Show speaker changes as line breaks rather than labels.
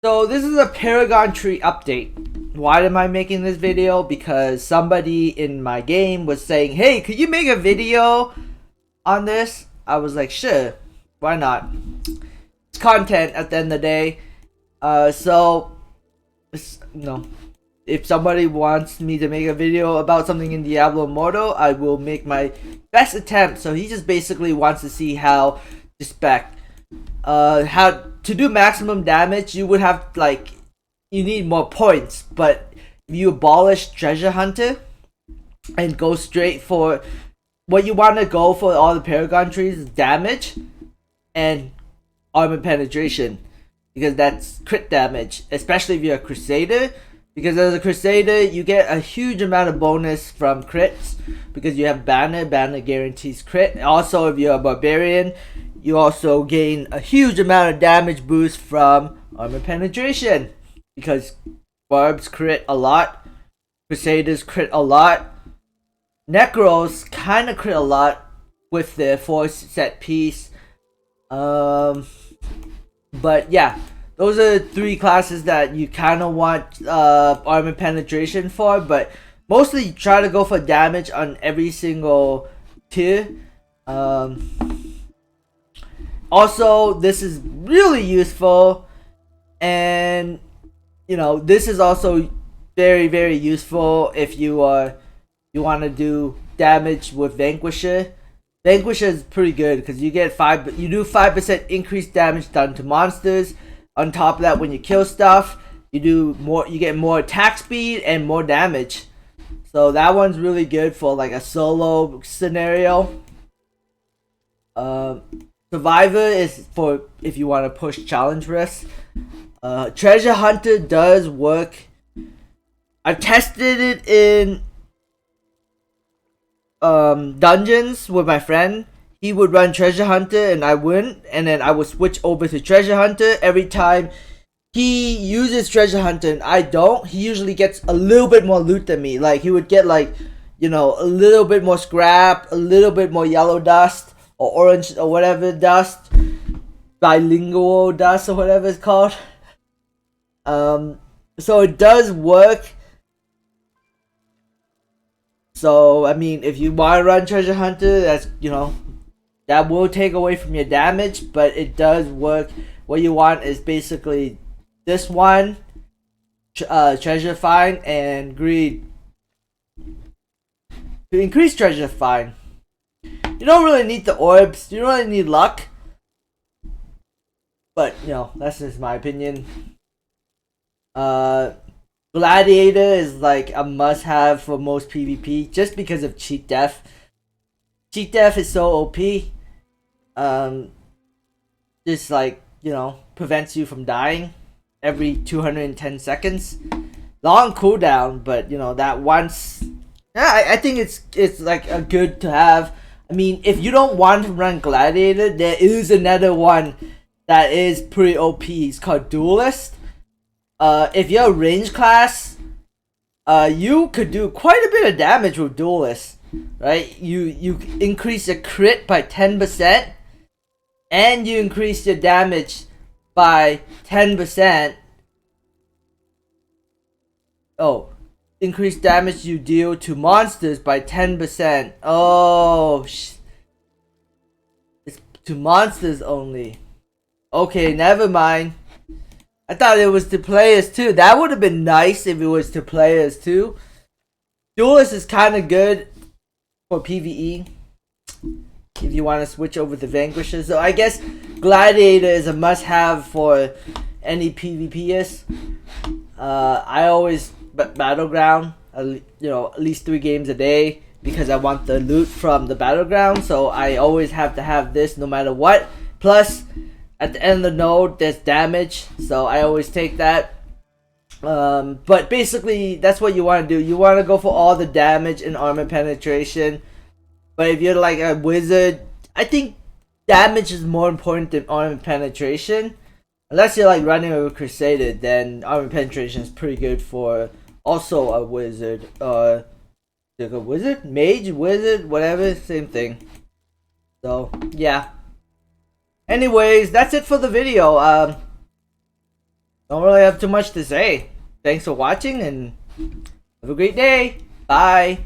So this is a paragon tree update. Why am I making this video? Because somebody in my game was saying, hey, could you make a video on this? I was like, sure, why not? It's content at the end of the day. If somebody wants me to make a video about something in Diablo Immortal, I will make my best attempt. So he just basically wants to see how to spec. How to do maximum damage, you would have, you need more points. But if you abolish Treasure Hunter and go straight for what you want to go for all the paragon trees is damage and armor penetration, because that's crit damage, especially if you're a crusader. Because as a crusader, you get a huge amount of bonus from crits because you have banner guarantees crit. Also, if you're a barbarian, you also gain a huge amount of damage boost from armor penetration because barbs crit a lot, crusaders crit a lot, necros kind of crit a lot with their force set piece. But yeah, those are three classes that you kind of want armor penetration for, but mostly try to go for damage on every single tier. Also, this is really useful, and this is also very, very useful if you want to do damage with Vanquisher. Vanquisher is pretty good because you do 5% increased damage done to monsters. On top of that, when you kill stuff, you get more attack speed and more damage. So that one's really good for like a solo scenario. Survivor is for if you want to push challenge risks. Treasure Hunter does work. I've tested it in dungeons with my friend. He would run Treasure Hunter and I wouldn't, and then I would switch over to Treasure Hunter. Every time he uses Treasure Hunter and I don't, he usually gets a little bit more loot than me. Like he would get a little bit more scrap, a little bit more yellow dust or orange or whatever dust, bilingual dust or whatever it's called. So it does work. So I mean, if you want to run Treasure Hunter, that's that will take away from your damage, but it does work. What you want is basically this one, Treasure Find and Greed. To increase Treasure Find, you don't really need the orbs, you don't really need luck. But, that's just my opinion. Gladiator is like a must-have for most PvP, just because of cheat death. Cheat death is so OP. Just prevents you from dying every 210 seconds. Long cooldown, but that once. Yeah, I think it's like a good to have. I mean, if you don't want to run Gladiator, there is another one that is pretty OP. It's called Duelist. If you're a range class, you could do quite a bit of damage with Duelist. Right, you increase your crit by 10%, and you increase your damage by 10%. Oh, increase damage you deal to monsters by 10%. Oh, it's to monsters only. Okay, never mind. I thought it was to players too. That would have been nice if it was to players too. Duelist is kind of good for PvE if you want to switch over to Vanquisher. So I guess Gladiator is a must-have for any PvPers. I always Battleground, at least 3 games a day because I want the loot from the Battleground. So I always have to have this no matter what. Plus, at the end of the node, there's damage, so I always take that. But basically, that's what you want to do. You want to go for all the damage and armor penetration. But if you're like a wizard, I think damage is more important than armor penetration. Unless you're like running a crusader, then armor penetration is pretty good for also a wizard. Like a wizard? Mage? Wizard? Whatever, same thing. So, yeah. Anyways, that's it for the video. don't really have too much to say. Thanks for watching and have a great day. Bye.